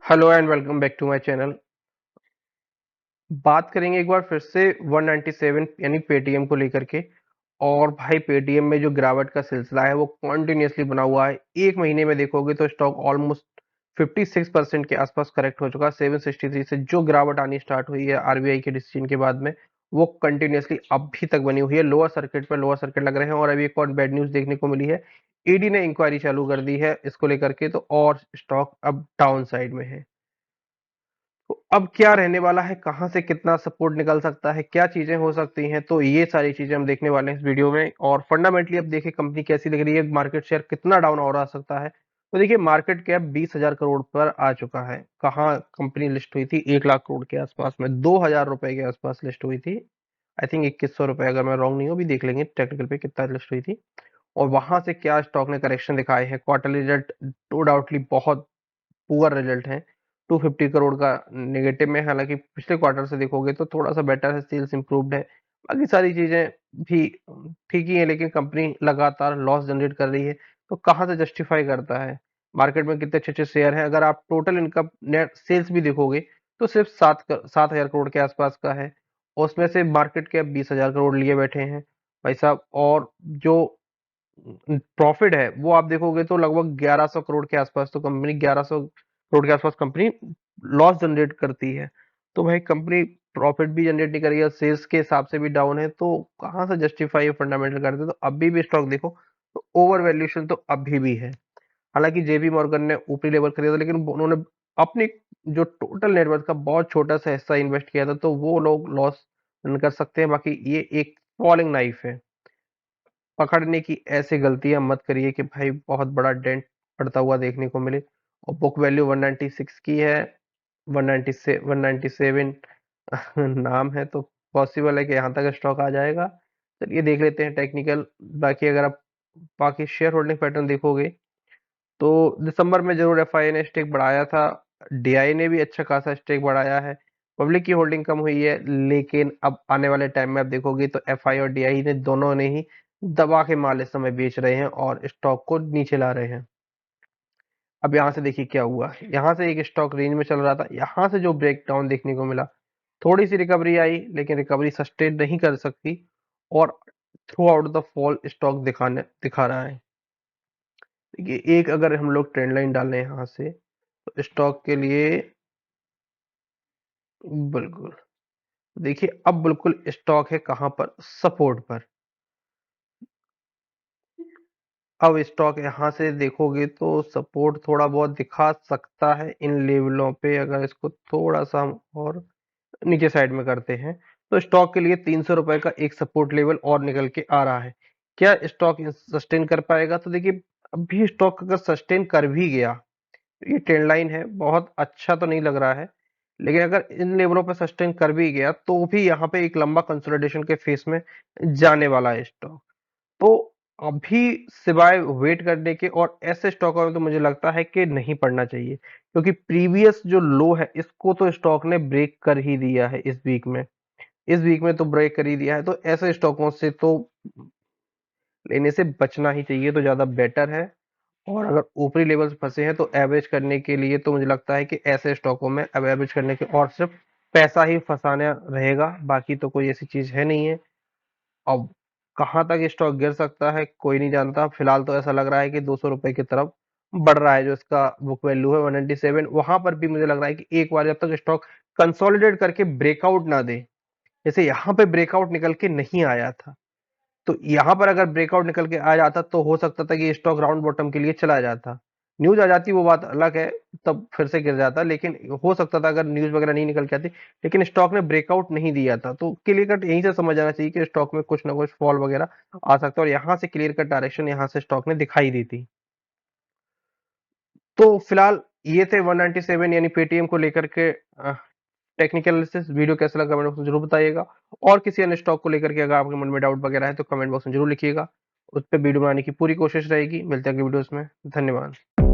Hello and welcome back to my channel. बात करेंगे एक बार फिर से 197 यानी पेटीएम को लेकर के। और भाई पेटीएम में जो गिरावट का सिलसिला है वो कॉन्टिन्यूसली बना हुआ है। एक महीने में देखोगे तो स्टॉक ऑलमोस्ट 56% के आसपास करेक्ट हो चुका है। 763 से जो गिरावट आनी स्टार्ट हुई है आरबीआई के डिसीजन के बाद में, वो कंटिन्यूसली अभी तक बनी हुई है। लोअर सर्किट पर लोअर सर्किट लग रहे हैं। और अभी एक और बैड न्यूज देखने को मिली है। ईडी ने इंक्वायरी चालू कर दी है इसको लेकर के, तो और स्टॉक अब डाउन साइड में है। तो अब क्या रहने वाला है, कहाँ से कितना सपोर्ट निकल सकता है, क्या चीजें हो सकती हैं, तो ये सारी चीजें हम देखने वाले हैं इस वीडियो में। और फंडामेंटली अब देखिए कंपनी कैसी लग रही है, मार्केट शेयर कितना डाउन हो रहा सकता है। तो देखिए मार्केट कैप 20,000 करोड़ पर आ चुका है। कहाँ कंपनी लिस्ट हुई थी, 1 लाख करोड़ के आसपास में, 2,000 रुपए के आसपास लिस्ट हुई थी। आई थिंक 2100 रुपए, अगर मैं रॉन्ग नहीं हूँ, भी देख लेंगे टेक्निकल पे कितना लिस्ट हुई थी। और वहां से क्या स्टॉक ने करेक्शन दिखाए हैं। क्वार्टरली रिजल्ट नो डाउटली बहुत पुअर रिजल्ट है। 250 करोड़ का नेगेटिव में, हालांकि पिछले क्वार्टर से देखोगे तो थोड़ा सा बेटर है, सेल्स इंप्रूव्ड है। बाकी सारी चीजें भी ठीक ही है, लेकिन कंपनी लगातार लॉस जनरेट कर रही है। तो कहाँ से जस्टिफाई करता है। मार्केट में कितने अच्छे अच्छे शेयर हैं, अगर आप टोटल इनकम नेट सेल्स भी देखोगे तो सिर्फ 7,000 करोड़ के आसपास का है। और उसमें से मार्केट कैप 20,000 करोड़ लिए बैठे हैं भाई साहब। और जो प्रॉफिट है वो आप देखोगे तो लगभग 1100 करोड़ के आसपास, तो कंपनी 1100 करोड़ के आसपास कंपनी लॉस जनरेट करती है। तो भाई कंपनी प्रॉफिट भी जनरेट नहीं कर रही है, सेल्स के हिसाब से भी डाउन है, तो कहाँ से जस्टिफाई फंडामेंटल करते, तो अभी भी स्टॉक देखो तो ओवर वैल्यूएशन तो अभी भी है। हालांकि जेबी मॉर्गन ने ऊपरी लेवल खरीदा, लेकिन उन्होंने अपनी जो टोटल नेटवर्थ का बहुत छोटा सा हिस्सा इन्वेस्ट किया था, तो वो लोग लॉस कर सकते हैं। बाकी ये एक फॉलिंग नाइफ है, पकड़ने की ऐसी गलतियां मत करिए कि भाई बहुत बड़ा डेंट पड़ता हुआ देखने को मिले। और बुक वैल्यू 196 की है, 190 से 197 नाम है, तो पॉसिबल है कि यहाँ तक स्टॉक आ जाएगा। चलिए देख लेते हैं टेक्निकल। बाकी अगर आप बाकी शेयर होल्डिंग पैटर्न देखोगे तो दिसंबर में जरूर एफआई ने स्टेक बढ़ाया था। डीआई ने भी अच्छा खासा स्टेक बढ़ाया है। पब्लिक की होल्डिंग कम हुई है, लेकिन अब आने वाले टाइम में आप देखोगे तो एफआई और डीआई ने दोनों ने ही दबा के माल इस समय बेच रहे हैं और स्टॉक को नीचे ला रहे हैं। अब यहाँ से देखिए क्या हुआ, यहाँ से एक स्टॉक रेंज में चल रहा था, यहाँ से जो ब्रेकडाउन देखने को मिला, थोड़ी सी रिकवरी आई, लेकिन रिकवरी सस्टेन नहीं कर सकती। और through out the fall stock दिखा रहा है। देखिए एक अगर हम लोग ट्रेंड लाइन डालें यहाँ से, तो स्टॉक के लिए बिल्कुल देखिए अब बिल्कुल स्टॉक है कहाँ पर, सपोर्ट पर। अब स्टॉक यहाँ से देखोगे तो सपोर्ट थोड़ा बहुत दिखा सकता है इन लेवलों पे। अगर इसको थोड़ा सा हम और नीचे साइड में करते हैं, तो स्टॉक के लिए 300 रुपए का एक सपोर्ट लेवल और निकल के आ रहा है। क्या स्टॉक सस्टेन कर पाएगा, तो देखिए अभी स्टॉक अगर सस्टेन कर भी गया, ये ट्रेंड लाइन है, बहुत अच्छा तो नहीं लग रहा है। लेकिन अगर इन लेवलों पर सस्टेन कर भी गया तो भी यहाँ पे एक लंबा कंसोलिडेशन के फेस में जाने वाला है स्टॉक। तो अभी सिवाय वेट करने के और ऐसे स्टॉकों में तो मुझे लगता है कि नहीं पड़ना चाहिए, क्योंकि प्रीवियस जो लो है इसको तो स्टॉक ने ब्रेक कर ही दिया है इस वीक में। इस वीक में तो ब्रेक कर ही दिया है, तो ऐसे स्टॉकों से तो लेने से बचना ही चाहिए, तो ज्यादा बेटर है। और अगर ऊपरी लेवल फंसे हैं तो एवरेज करने के लिए तो मुझे लगता है कि ऐसे स्टॉकों में अब एवरेज करने के और सिर्फ पैसा ही फंसाना रहेगा, बाकी तो कोई ऐसी चीज है नहीं है। अब कहाँ तक स्टॉक गिर सकता है कोई नहीं जानता। फिलहाल तो ऐसा लग रहा है कि 200 रुपए की तरफ बढ़ रहा है। जो इसका बुक वैल्यू है 197, वहां पर भी मुझे लग रहा है कि एक बार जब तक स्टॉक कंसोलिडेट करके ब्रेकआउट ना दे, जैसे यहाँ पे ब्रेकआउट निकल के नहीं आया था, तो यहां पर अगर ब्रेकआउट निकल के आ जाता तो हो सकता था कि स्टॉक राउंड बॉटम के लिए चला जाता। न्यूज आ जाती वो बात अलग है, तब फिर से गिर जाता, लेकिन हो सकता था अगर न्यूज वगैरह नहीं निकल के आती। लेकिन स्टॉक ने ब्रेकआउट नहीं दिया था, तो क्लियर कट यहीं से समझ आना चाहिए कि स्टॉक में कुछ ना कुछ फॉल वगैरह आ सकता है। और यहाँ से क्लियर कट डायरेक्शन यहाँ से स्टॉक ने दिखाई दी थी। तो फिलहाल ये थे 197 यानी पेटीएम को लेकर के टेक्निकल एनालिसिस। वीडियो कैसा लगा कमेंट बॉक्स में जरूर बताइएगा। और किसी अन्य स्टॉक को लेकर के अगर आपके मन में डाउट वगैरह है तो कमेंट बॉक्स में जरूर लिखिएगा, उस पर वीडियो बनाने की पूरी कोशिश रहेगी। मिलते हैं अगली वीडियोस में। धन्यवाद।